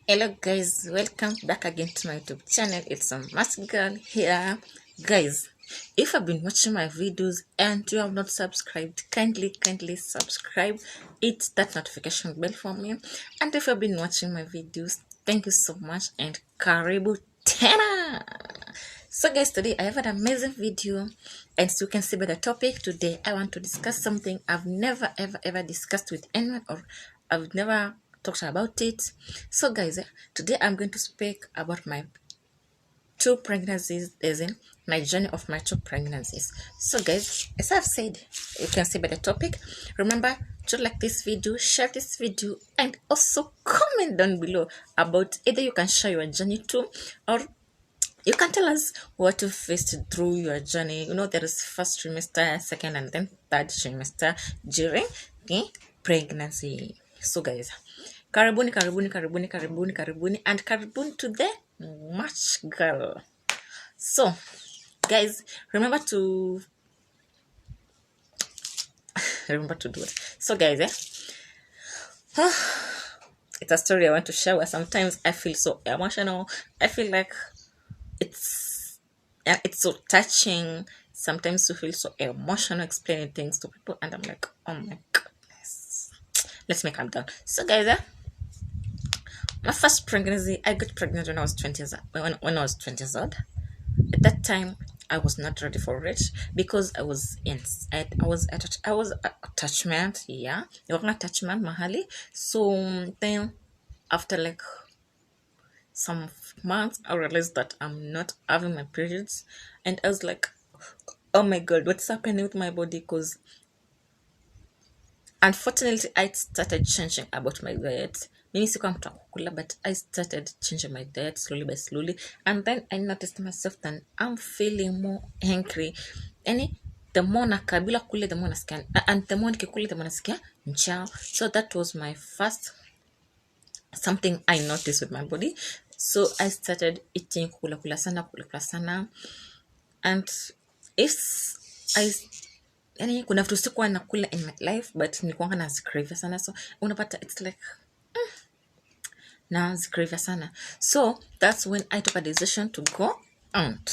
Hello guys, welcome back again to my YouTube channel. It's a mask girl here. Guys, if you've been watching my videos and you have not subscribed, kindly subscribe. Hit that notification bell for me. And if you've been watching my videos, thank you so much and karibu tena. So guys, today I have an amazing video, and so you can see by the topic today I want to discuss something I've never ever discussed with anyone, or I've never talked about it. So guys, today I'm going to speak about my two pregnancies, as in my journey of my two pregnancies. So guys, as I've said, you can see by the topic, remember to like this video, share this video, and also comment down below about either you can share your journey too, or you can tell us what you faced through your journey. You know, there is first trimester, second, and then third trimester during the pregnancy. So guys, karibuni, and karibuni to the match girl. So guys, remember to do it. So guys, it's a story I want to share where sometimes I feel so emotional. I feel like it's so touching. Sometimes you feel so emotional explaining things to people, and I'm like, oh my goodness, let me calm down. So guys, my first pregnancy, I got pregnant when I was 20 years when I was 20 years old. At that time I was not ready for it because I was attachment, yeah, attachment mahali. So then after like some months I realized that I'm not having my periods, and I was like, oh my god, what's happening with my body? Because unfortunately I started changing about my diet. Mimi sikuwa mtu wa kukula, but I started changing my diet slowly by slowly, and then I noticed myself that I'm feeling more angry. Yani the more nakabila kule, the more nasikia, and the more nikikula, the more nasikia njaa. So that was my first something I noticed with my body. So I started eating kula sana, and if I yani kuna vitu sikuwa nakula in my life, but nilikuwa na crave sana, so unapata it's like na crave sana. So that's when I took a decision to go and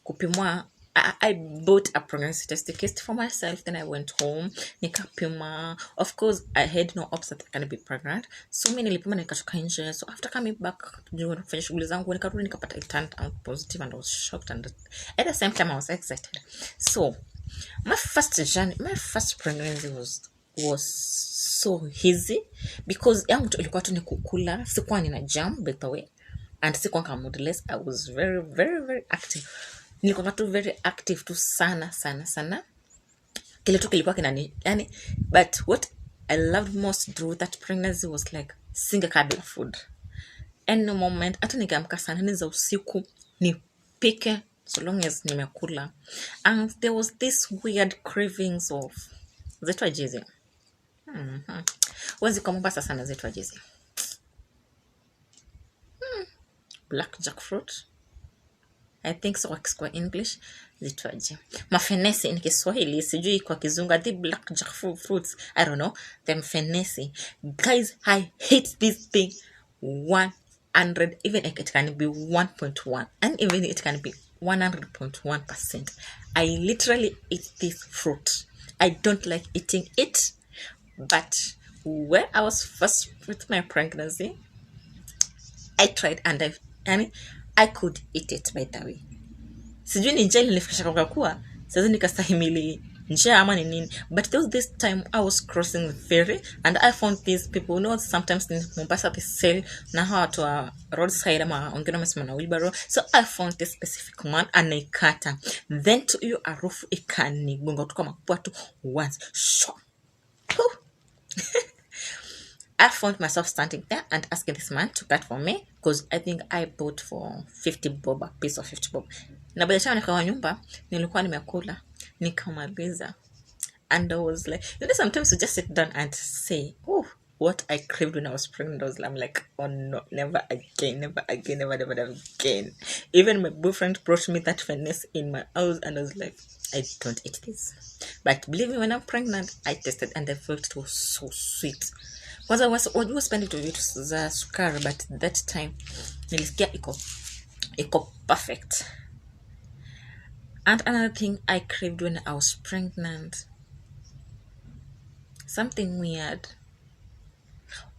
kupimwa. I bought a pregnancy test kit for myself. Then I went home, nikapima. Of course, I had no hopes that I can be pregnant. So mimi nilipima nikatoka nje. So after coming back, kufanya shughuli zangu, nikarudi nikapata it turned out positive, and I was shocked, and at the same time I was excited. So my first pregnancy was so easy because yangu tu ilikuwa tu ni kukula. Sikuwa nina jam, by the way, and sikuwa kama moodless. I was very active. Nilikuwa tu very active tu sana. Kile tu kilikuwa kinani yani, but what I loved most through that pregnancy was like singa kabla food. Any moment hata nikiamka sana ni za usiku nipike, so long as nimekula. And there was this weird cravings of zetu ajizi. Wezi kwa Mombasa sana zetu ajizi. Black jackfruit, I think so kwa English zitwaje. Mafenesi in Kiswahili, sijui kwa Kizungu. The black jackfruits, I don't know. Them fenesi. Guys, I hate this thing 100, even it can be 1.1, and even it can be 100.1%. I literally eat this fruit. I don't like eating it, but when I was first with my pregnancy, I tried, and I could eat it, by the way. Sijui ni njaa ilinifikisha kwa kuwa sasa nikastahimili njaa ama ni nini, but there was this time I was crossing the ferry, and I found these people, you know, sometimes in Mombasa they sell na hawa watu wa roadside ama wengine wamesimama na wheelbarrow. So I found this specific man, anaikata, then to hiyo harufu ikanigonga tu kama kwa tu once. I found myself standing there and asking this man to cut for me, because I think I bought for 50 bob, a piece of 50 bob. Na by the time nikawa nyumba, nilikuwa nimekula, nikamaliza. And I was like, you know, sometimes you just sit down and say, oh, what I craved when I was pregnant. I'm like, oh no, never again. Even my boyfriend brought me that finesse in my house, and I was like, I don't eat this. But believe me, when I'm pregnant, I tasted and I felt it was so sweet. kwanza wajua spendi tu vitu za sukari, but that time nilisikia iko perfect. And another thing I craved when I was pregnant, something weird,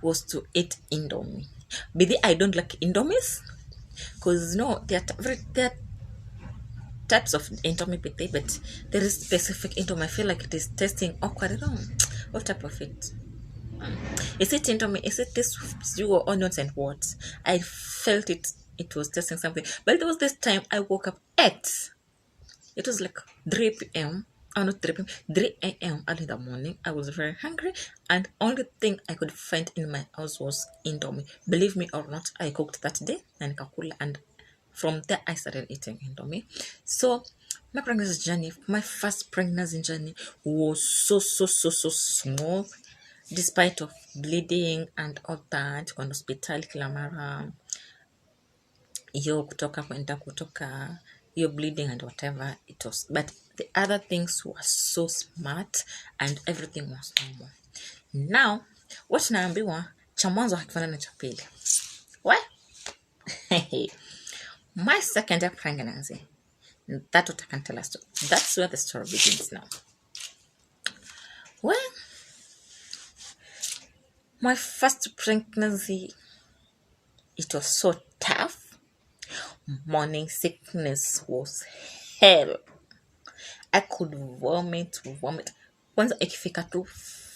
was to eat Indomie. But I don't like Indomies, because no, there are types of Indomie, but there is specific Indomie. I feel like it is tasting awkward. I don't know what type of it. Is it Indomie? Is it this stew, onions and what? I felt it was tasting something. But there was this time I woke up at, it was like 3 p.m. Oh, not 3 p.m. 3 a.m. early in the morning. I was very hungry, and only thing I could find in my house was Indomie. Believe me or not, I cooked that day and kakula, and from there I started eating Indomie. So my pregnancy journey, my first pregnancy journey was so smooth, despite of bleeding and all that. Kwa hospitali kila mara, hiyo kutoka your bleeding and whatever it was, but the other things were so smart and everything was normal. Now what naambiwa cha mwanzo hakifanani na cha pili. What? My second pregnancy, that's what I can tell us. That's where the story begins now. Well, my first pregnancy, it was so tough. Morning sickness was hell. I could vomit. Kwanza ikifika tu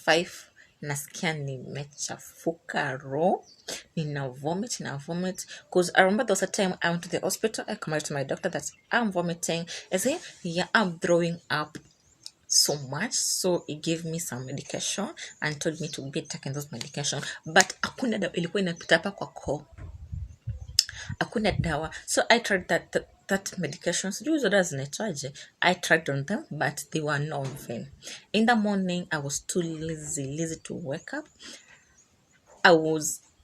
5 nasikia nimechafuka roho, nina vomit. Because I remember there was a time I went to the hospital. I commented to my doctor that I'm vomiting. I said, yeah, I'm throwing up so much. So he gave me some medication and told me to be taking those medication. But hakuna dawa ilikuwa inapita hapa kwa koo. Hakuna dawa. So I tried that medications. I tried on them, but they were not vain. In the morning, I was too lazy to wake up.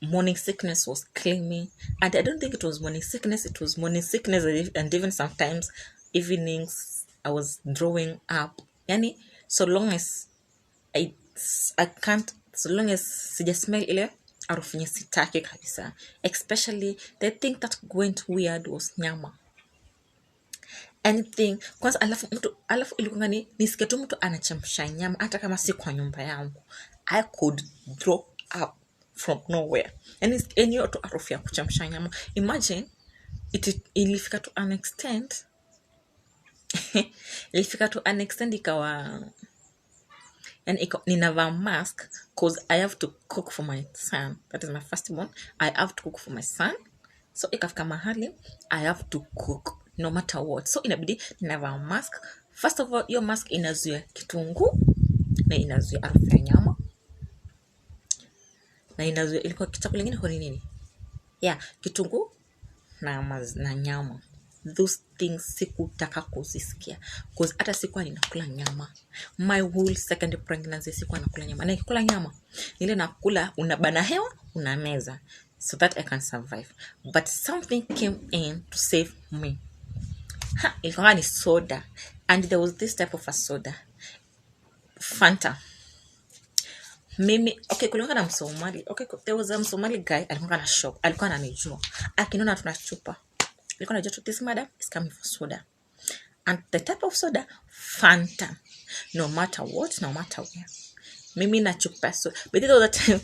Morning sickness was killing me. And I don't think it was morning sickness. It was morning sickness, and even sometimes evenings, I was throwing up. Yani, so long as sija smell ile harufu yenye sitaki kabisa. Especially the thing that went weird was nyama. Anything, kwanza alafu ilikuwa nisikie tu mtu anachemsha nyama hata kama si kwa nyumba yangu, I could throw up from nowhere. And hiyo tu harufu ya kuchemsha nyama, imagine ilifika to an extent ikawa, and ninavaa mask because I have to cook for my son. That is my firstborn. I have to cook for my son. So ikafika mahali I have to cook no matter what. So inabidi ninavaa mask. First of all, your mask inazuia kitunguu na inazuia harufu ya nyama. Na inazuia ilikuwa chakula kingine kwa nini? Yeah, kitunguu na nyama. Those things sikutaka kuzisikia because hata sikuwa ninakula nyama. My whole second pregnancy sikuwa nakula nyama. Na nikikula nyama nile nakula unabana hewa unameza so that I can survive. But something came in to save me. Ilikuwa ni soda, and there was this type of a soda, Fanta. Mimi kulikuwa na Msomali. There was a Msomali guy alikuwa na shop, alikuwa ananijua. Akiniona tuna chupa, alikuwa anajua this madam is coming for soda. And the type of soda, Fanta. No matter what, no matter where. Mimi na chupa soda. But it was the time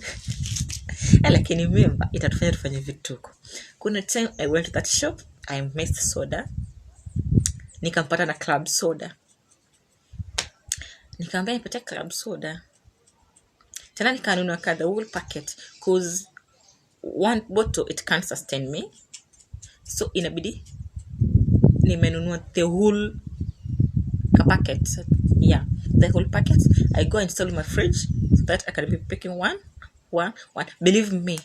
lakini remember itatufanya tufanye vituko. Kuna time I went to that shop, I missed soda. Nikampata na club soda. Nikamwambia nipate club soda. Tena nikanunua the whole packet because one bottle it can't sustain me. So inabidi nimenunua the whole packet. Yeah, the whole packet. I go and install in my fridge so that I can be picking one. Believe me.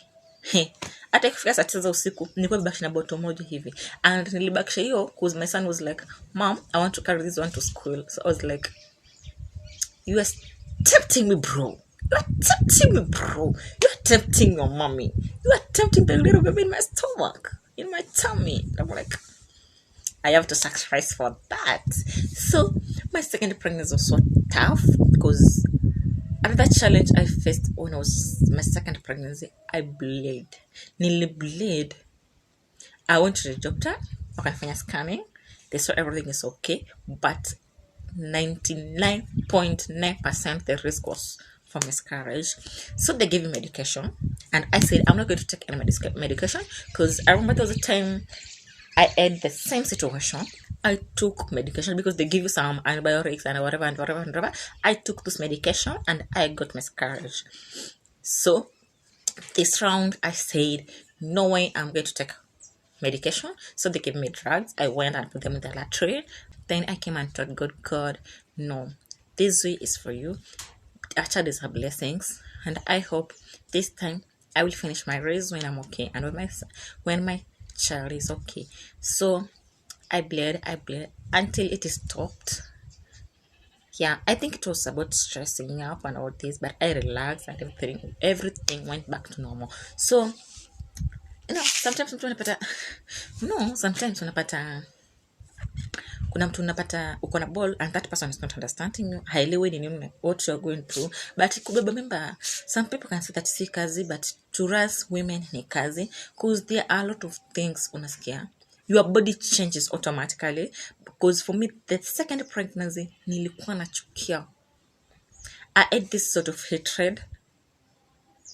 Hata ikifika saa 9 usiku nilikuwa nimebakisha na bottle moja hivi, and nilibakisha hiyo because my son was like, "Mom, I want to carry this one to school." So I was like, "You are tempting me, bro. You are tempting me, bro. You are tempting your mommy. You are tempting the little baby in my stomach, in my tummy." I'm like, I have to sacrifice for that. So my second pregnancy was so tough because Another challenge I faced when I was my second pregnancy, I bled. Nearly bled. I went to the doctor, wakafanya scanning. They saw everything is okay, but 99.9% the risk was for miscarriage. So they gave me medication, and I said I'm not going to take any medication because I remember there was a time I had the same situation. I took medication because they give you some antibiotics and whatever and whatever and whatever. I took this medication and I got miscarriage. So this round I said no way I'm going to take medication. So they gave me drugs. I went and put them in the latrine. Then I came and told God, no, this way is for you. Actually, these are blessings, and I hope this time I will finish my race when I'm okay and when my child is okay. So I bled until it stopped. Yeah, I think it was about stressing up and all this, but I relaxed and everything went back to normal. So sometimes unapata kuna mtu unapata uko na ball and that person is not understanding you, haelewi ni nini what you are going through, but kubeba mimba, some people can say that si kazi, but to us women ni kazi, because there are a lot of things unasikia your body changes automatically. Because for me the second pregnancy nilikuwa nachukia, I had this sort of hatred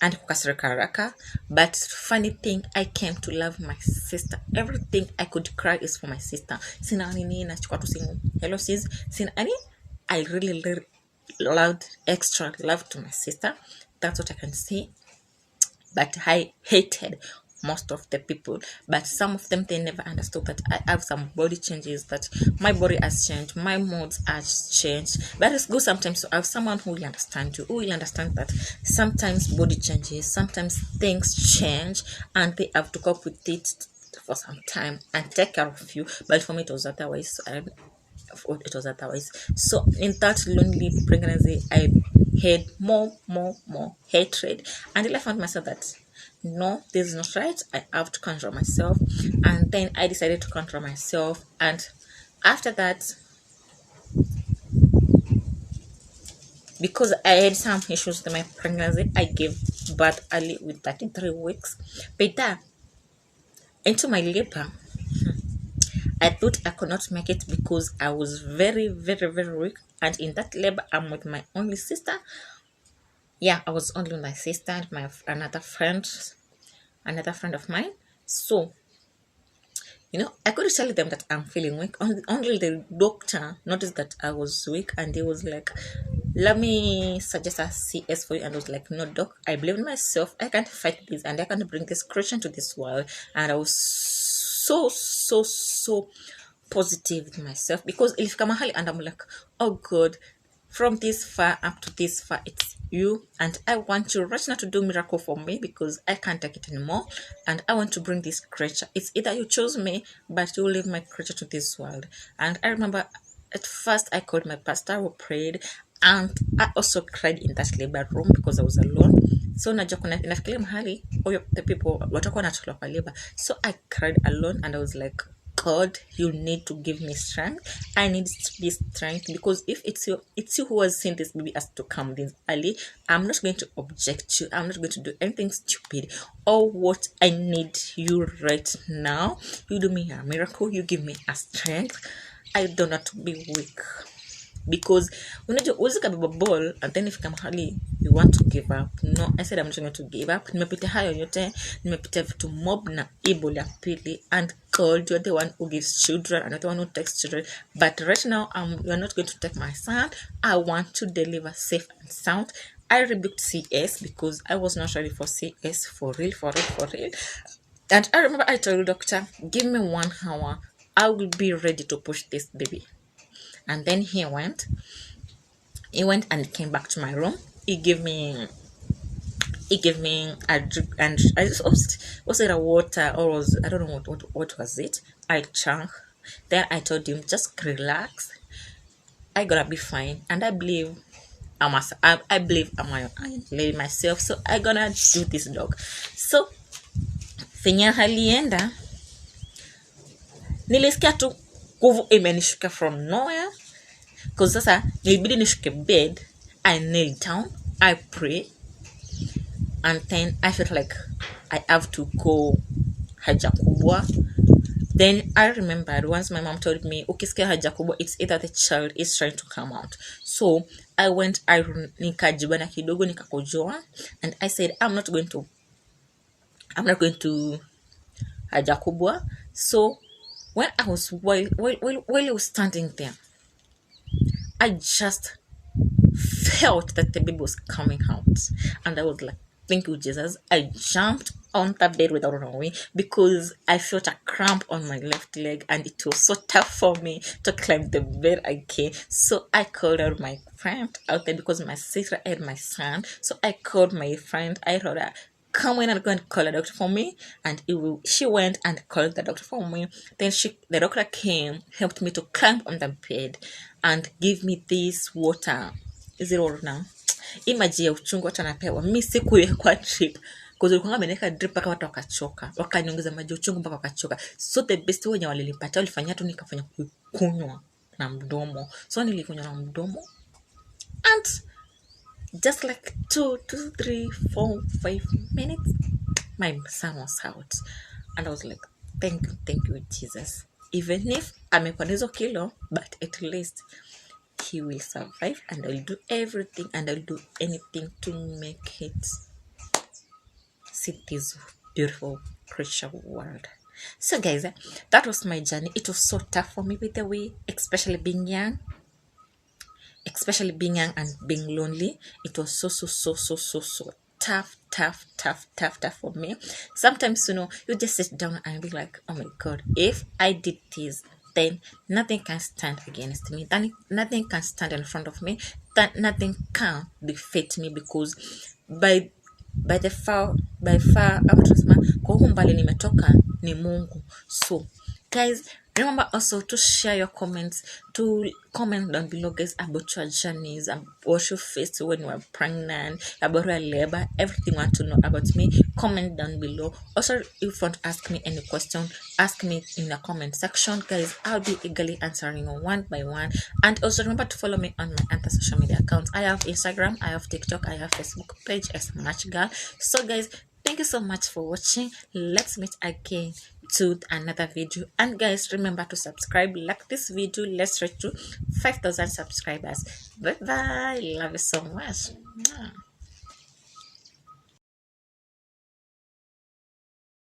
and kukasirika haraka, but funny thing, I came to love my sister. Everything I could cry is for my sister. Sina nini nachukua tu simu, hello sis, sina ani, I really loved extra love to my sister. That's what I can say. But I hated most of the people, but some of them, they never understood that I have some body changes, that my body has changed, my moods has changed. But it's good sometimes to have someone who will understand you, who will understand that sometimes body changes, sometimes things change, and they have to cope with it for some time and take care of you. But for me it was otherwise. So in that lonely pregnancy, I had more hatred until I found myself that no, this is not right, I have to control myself. And then I decided to control myself, and after that, because I had some issues with my pregnancy, I gave birth early with 33 weeks. But into my labor, I thought I could not make it because I was very weak, and in that labor I'm with my only sister. Yeah, I was only with my sister and another friend of mine. So I could tell them that I'm feeling weak. Only the doctor noticed that I was weak, and he was like, let me suggest a CS for you. And I was like, no doc, I believe in myself, I can't fight this, and I can't bring this creation to this world. And I was so positive with myself, because if mahali and I'm like, oh God, from this far up to this far, it's you, and I want you right now to do miracle for me, because I can't take it anymore, and I want to bring this creature. It's either you chose me, but you leave my creature to this world. And I remember at first I called my pastor, we prayed, and I also cried in that labor room because I was alone. So nafikiria mahali the people watakuwa wanachukua kwa labor. So I cried alone, and I was like, God, you need to give me strength. I need this strength, because if it's you who has seen this baby has to come this early, I'm not going to object you. I'm not going to do anything stupid. All what I need you right now, you do me a miracle. You give me a strength. I do not be weak. Because unajua uwezi kabeba ball and then ifika mahali you want to give up. No, I said I'm not going to give up. Nimepita hayo yote, nimepita vitu mob na able ya pili, and God, you're the one who gives children, and not the one who takes children. But right now, you're not going to take my son. I want to deliver safe and sound. I rebuked CS because I was not ready for CS, for real. And I remember I told the doctor, give me 1 hour, I will be ready to push this baby. And then he went and came back to my room. He gave me a drink, and I just was it a water, or I don't know what was it. I drank. Then I told him, just relax, I gonna be fine, and I believe I'm myself, so I gonna do this dog. So fenya halienda, nilisikia tu nguvu imenishuka from nowhere, because sasa nilibidi nishuke bed. I knelt down, I pray, and then I felt like I have to go haja kubwa. Then I remembered once my mom told me, ukisikia haja kubwa, it's either the child is trying to come out. So I went, nikajibana kidogo, nikakojoa, and I said, I'm not going to haja kubwa. So when I was while I was standing there, I just felt that the baby was coming out, and I was like, thank you, Jesus. I jumped on the bed without knowing because I felt a cramp on my left leg, and it was so tough for me to climb the bed again. So I called out my friend out there because my sister had my son. So I called my friend. I told her, come in and go and call a doctor for me, and she went and called the doctor for me. Then the doctor came, helped me to climb on the bed and give me this water. Is it all now? Imagine ya uchungu hata napewa mimi sikuwekwa drip because ulikuwa ameneka drip mpaka watu wakachoka, wakaniongeza maji uchungu mpaka wakachoka. So the best wenye walilipata walifanya tu nikafanya kunywa na mdomo. So nilikunywa na mdomo, and just like 2, 3, 4, 5 minutes, my son was out, and I was like, thank you, Jesus. Even if amekuwa hizo kilo, but at least he will survive, and I'll do everything and I'll do anything to make it see this beautiful creature world. So guys, that was my journey. It was so tough for me, by the way, especially being young and being lonely. It was so tough for me. Sometimes, you just sit down and be like, oh my God, if I did this, then nothing can stand against me. Then nothing can stand in front of me. That nothing can defeat me, because by far kwa huko mbali nimetoka ni Mungu. So guys, remember also to share your comments, to comment down below, guys, about your journeys, what you faced when you were pregnant, about your labor, everything you want to know about me. Comment down below. Also, if you want to ask me any question, ask me in the comment section, guys. I'll be eagerly answering one by one. And also remember to follow me on my other social media accounts. I have Instagram, I have TikTok, I have Facebook page as Match Girl. So guys, thank you so much for watching. Let's meet again to another video, and guys, remember to subscribe, like this video. Let's reach to 5,000 subscribers. Bye bye, love you so much.